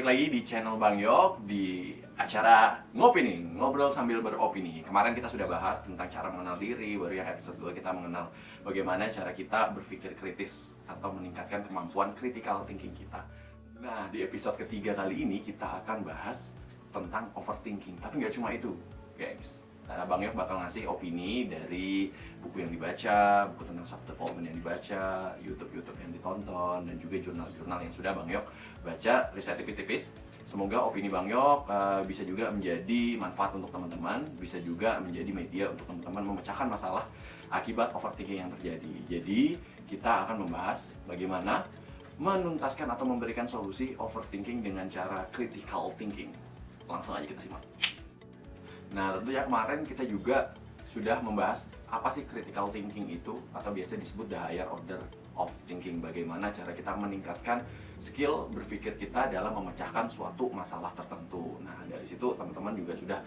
lagi di channel Bang Yok di acara Ngopini, ngobrol sambil beropini. Kemarin kita sudah bahas tentang cara mengenal diri, baru yang episode 2 kita mengenal bagaimana cara kita berpikir kritis atau meningkatkan kemampuan critical thinking kita. Nah, di episode ketiga kali ini kita akan bahas tentang overthinking. Tapi nggak cuma itu, guys. Nah, Bang Yok bakal ngasih opini dari buku yang dibaca, buku tentang self development yang dibaca, YouTube yang ditonton, dan juga jurnal-jurnal yang sudah Bang Yok baca, riset tipis-tipis. Semoga opini Bang Yok bisa juga menjadi manfaat untuk teman-teman, bisa juga menjadi media untuk teman-teman memecahkan masalah akibat overthinking yang terjadi. Jadi kita akan membahas bagaimana menuntaskan atau memberikan solusi overthinking dengan cara critical thinking. Langsung aja kita simak. Nah, tentunya kemarin kita juga sudah membahas apa sih critical thinking itu, atau biasa disebut the higher order of thinking. Bagaimana cara kita meningkatkan skill berpikir kita dalam memecahkan suatu masalah tertentu. Nah, dari situ teman-teman juga sudah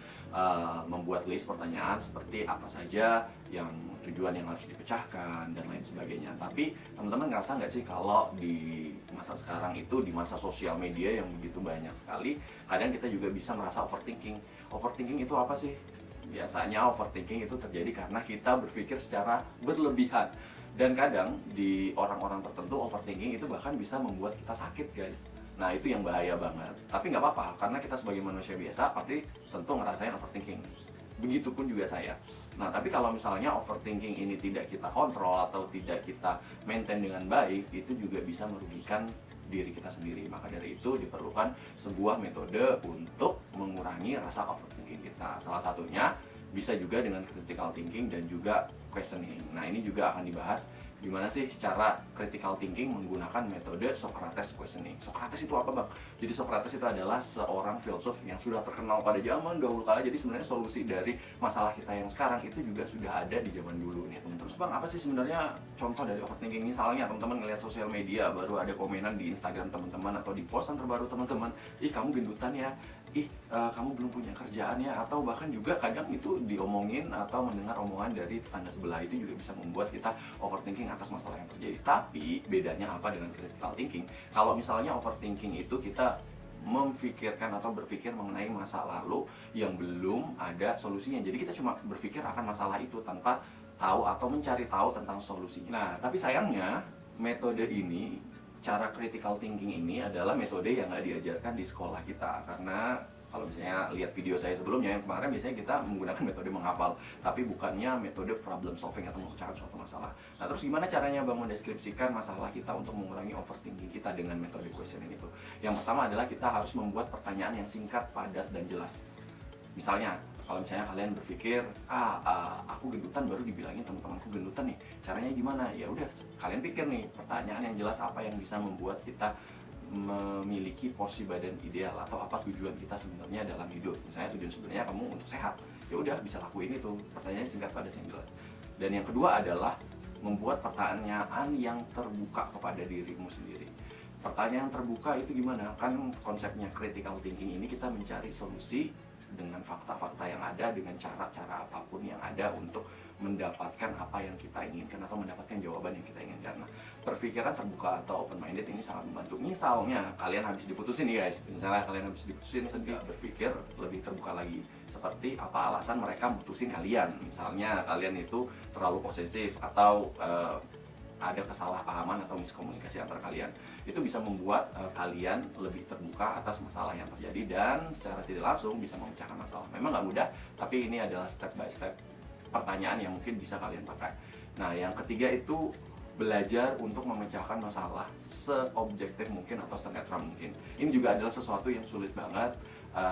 membuat list pertanyaan seperti apa saja yang tujuan yang harus dipecahkan dan lain sebagainya. Tapi teman-teman ngerasa nggak sih kalau di masa sekarang itu, di masa sosial media yang begitu banyak sekali, kadang kita juga bisa merasa overthinking. Overthinking itu apa sih? Biasanya overthinking itu terjadi karena kita berpikir secara berlebihan. Dan kadang di orang-orang tertentu overthinking itu bahkan bisa membuat kita sakit, guys. Nah, itu yang bahaya banget. Tapi nggak apa-apa, karena kita sebagai manusia biasa pasti tentu ngerasain overthinking. Begitupun juga saya. Nah, tapi kalau misalnya overthinking ini tidak kita kontrol atau tidak kita maintain dengan baik, itu juga bisa merugikan diri kita sendiri. Maka dari itu diperlukan sebuah metode untuk mengurangi rasa overthinking kita. Salah satunya bisa juga dengan critical thinking dan juga questioning. Nah, ini juga akan dibahas gimana sih cara critical thinking menggunakan metode Socrates questioning. Socrates itu apa, Bang? Jadi Socrates itu adalah seorang filsuf yang sudah terkenal pada zaman dahulu kala. Jadi sebenarnya solusi dari masalah kita yang sekarang itu juga sudah ada di zaman dulu nih, teman. Terus, Bang, apa sih sebenarnya contoh dari overthinking? Misalnya teman-teman ngelihat sosial media, baru ada komenan di Instagram teman-teman atau di postan terbaru teman-teman, "Ih, kamu gendutan ya. Ih, kamu belum punya kerjaan ya." Atau bahkan juga kadang itu diomongin atau mendengar omongan dari tetangga sebelah, itu juga bisa membuat kita overthinking atas masalah yang terjadi. Tapi bedanya apa dengan critical thinking? Kalau misalnya overthinking itu kita memfikirkan atau berpikir mengenai masa lalu yang belum ada solusinya. Jadi kita cuma berpikir akan masalah itu tanpa tahu atau mencari tahu tentang solusinya. Nah, tapi sayangnya metode ini, cara critical thinking ini adalah metode yang nggak diajarkan di sekolah kita. Karena kalau misalnya lihat video saya sebelumnya yang kemarin, biasanya kita menggunakan metode menghafal, tapi bukannya metode problem solving atau memecahkan suatu masalah. Nah, terus gimana caranya Bang mendeskripsikan masalah kita untuk mengurangi overthinking kita dengan metode questioning itu? Yang pertama adalah kita harus membuat pertanyaan yang singkat, padat, dan jelas. Misalnya, kalau misalnya kalian berpikir, aku gendutan, baru dibilangin teman-temanku gendutan nih, caranya gimana? Ya udah, kalian pikir nih pertanyaan yang jelas apa yang bisa membuat kita memiliki porsi badan ideal, atau apa tujuan kita sebenarnya dalam hidup. Misalnya tujuan sebenarnya kamu untuk sehat, ya udah bisa lakuin itu. Pertanyaannya singkat, padat, yang jelas. Dan yang kedua adalah membuat pertanyaan yang terbuka kepada dirimu sendiri. Pertanyaan terbuka itu gimana? Kan konsepnya critical thinking ini kita mencari solusi dengan fakta-fakta yang ada, dengan cara-cara apapun yang ada untuk mendapatkan apa yang kita inginkan atau mendapatkan jawaban yang kita inginkan. Nah, berpikiran terbuka atau open minded ini sangat membantu. Misalnya kalian habis diputusin nih, guys. Misalnya kalian habis diputusin, sedih berpikir lebih terbuka lagi. Seperti apa alasan mereka mutusin kalian? Misalnya kalian itu terlalu posesif atau ada kesalahpahaman atau miskomunikasi antara kalian. Itu bisa membuat kalian lebih terbuka atas masalah yang terjadi dan secara tidak langsung bisa memecahkan masalah. Memang nggak mudah, tapi ini adalah step by step pertanyaan yang mungkin bisa kalian pakai. Nah, yang ketiga itu belajar untuk memecahkan masalah seobjektif mungkin atau senetral mungkin. Ini juga adalah sesuatu yang sulit banget,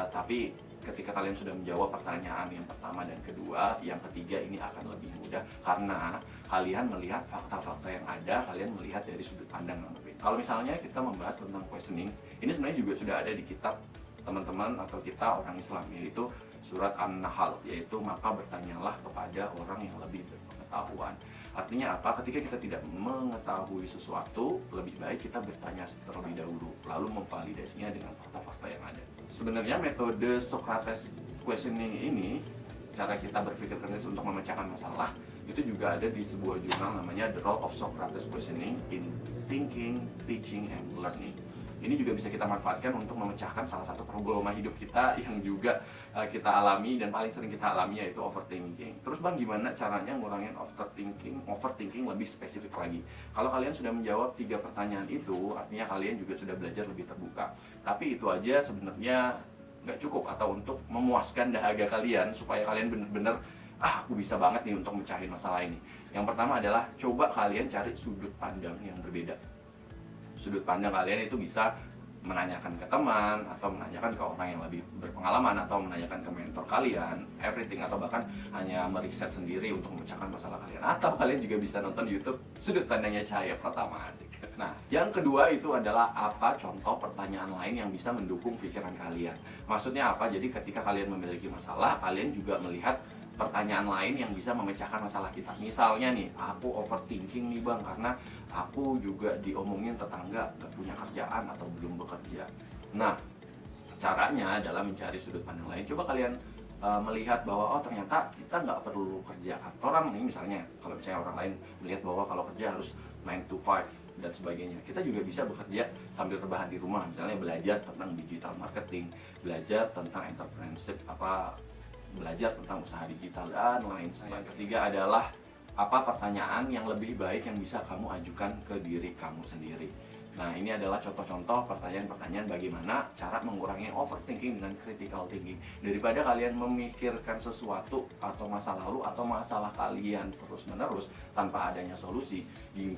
tapi ketika kalian sudah menjawab pertanyaan yang pertama dan kedua, yang ketiga ini akan lebih mudah karena kalian melihat fakta-fakta yang ada, kalian melihat dari sudut pandang yang berbeda. Kalau misalnya kita membahas tentang questioning, ini sebenarnya juga sudah ada di kitab teman-teman atau kita orang Islam, yaitu surat An-Nahl, yaitu maka bertanyalah kepada orang yang lebih berpengetahuan. Artinya apa? Ketika kita tidak mengetahui sesuatu, lebih baik kita bertanya terlebih dahulu, lalu memvalidasinya dengan fakta-fakta yang ada. Sebenarnya metode Socrates questioning ini, cara kita berpikir kritis untuk memecahkan masalah, itu juga ada di sebuah jurnal namanya The Role of Socrates Questioning in Thinking, Teaching, and Learning. Ini juga bisa kita manfaatkan untuk memecahkan salah satu problema hidup kita yang juga kita alami dan paling sering kita alami, yaitu overthinking. Terus Bang, gimana caranya ngurangin overthinking lebih spesifik lagi? Kalau kalian sudah menjawab 3 pertanyaan itu, artinya kalian juga sudah belajar lebih terbuka. Tapi itu aja sebenarnya nggak cukup, atau untuk memuaskan dahaga kalian supaya kalian bener-bener aku bisa banget nih untuk mecahin masalah ini. Yang pertama adalah coba kalian cari sudut pandang yang berbeda. Sudut pandang kalian itu bisa menanyakan ke teman, atau menanyakan ke orang yang lebih berpengalaman, atau menanyakan ke mentor kalian, everything, atau bahkan hanya meriset sendiri untuk memecahkan masalah kalian. Atau kalian juga bisa nonton YouTube Sudut Pandangnya Cahaya Pratama, asik. Nah, yang kedua itu adalah apa contoh pertanyaan lain yang bisa mendukung pikiran kalian. Maksudnya apa? Jadi ketika kalian memiliki masalah, kalian juga melihat pertanyaan lain yang bisa memecahkan masalah kita. Misalnya nih, aku overthinking nih Bang, karena aku juga diomongin tetangga gak punya kerjaan atau belum bekerja. Nah, caranya adalah mencari sudut pandang lain. Coba kalian melihat bahwa oh ternyata kita nggak perlu kerja kantoran nih, misalnya. Kalau misalnya orang lain melihat bahwa kalau kerja harus 9 to 5 dan sebagainya, kita juga bisa bekerja sambil rebahan di rumah. Misalnya belajar tentang digital marketing, belajar tentang entrepreneurship, belajar tentang usaha digital dan lain sebagainya. Yang ketiga adalah apa pertanyaan yang lebih baik yang bisa kamu ajukan ke diri kamu sendiri. Nah, ini adalah contoh-contoh pertanyaan-pertanyaan bagaimana cara mengurangi overthinking dengan critical thinking. Daripada kalian memikirkan sesuatu atau masa lalu atau masalah kalian terus-menerus tanpa adanya solusi,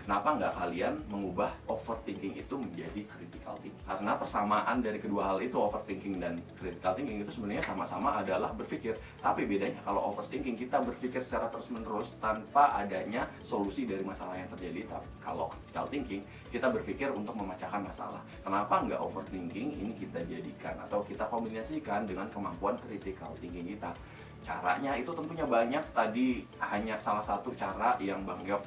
kenapa nggak kalian mengubah overthinking itu menjadi critical thinking? Karena persamaan dari kedua hal itu, overthinking dan critical thinking, itu sebenarnya sama-sama adalah berpikir. Tapi bedanya kalau overthinking kita berpikir secara terus-menerus tanpa adanya solusi dari masalah yang terjadi. Tapi kalau critical thinking kita berpikir untuk memecahkan masalah. Kenapa nggak overthinking ini kita jadikan atau kita kombinasikan dengan kemampuan critical thinking kita? Caranya itu tentunya banyak. Tadi hanya salah satu cara yang Bang Yok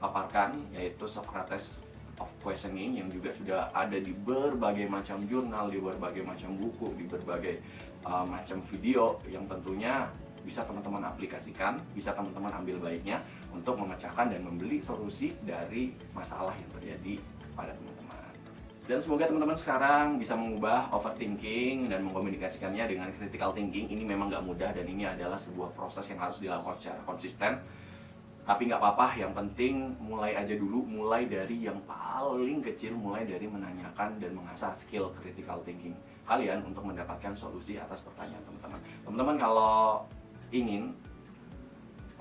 paparkan, yaitu Socrates of Questioning, yang juga sudah ada di berbagai macam jurnal, di berbagai macam buku, di berbagai macam video, yang tentunya bisa teman-teman aplikasikan, bisa teman-teman ambil baiknya untuk memecahkan dan membeli solusi dari masalah yang terjadi pada teman-teman. Dan semoga teman-teman sekarang bisa mengubah overthinking dan mengkomunikasikannya dengan critical thinking. Ini memang nggak mudah dan ini adalah sebuah proses yang harus dilakukan secara konsisten. Tapi nggak apa-apa, yang penting mulai aja dulu, mulai dari yang paling kecil, mulai dari menanyakan dan mengasah skill critical thinking kalian untuk mendapatkan solusi atas pertanyaan teman-teman. Teman-teman kalau ingin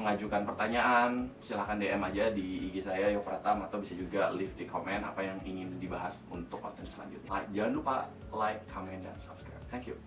mengajukan pertanyaan, silahkan DM aja di IG saya Yok Pratam, atau bisa juga leave di komen apa yang ingin dibahas untuk konten selanjutnya. Jangan lupa like, comment, dan subscribe. Thank you.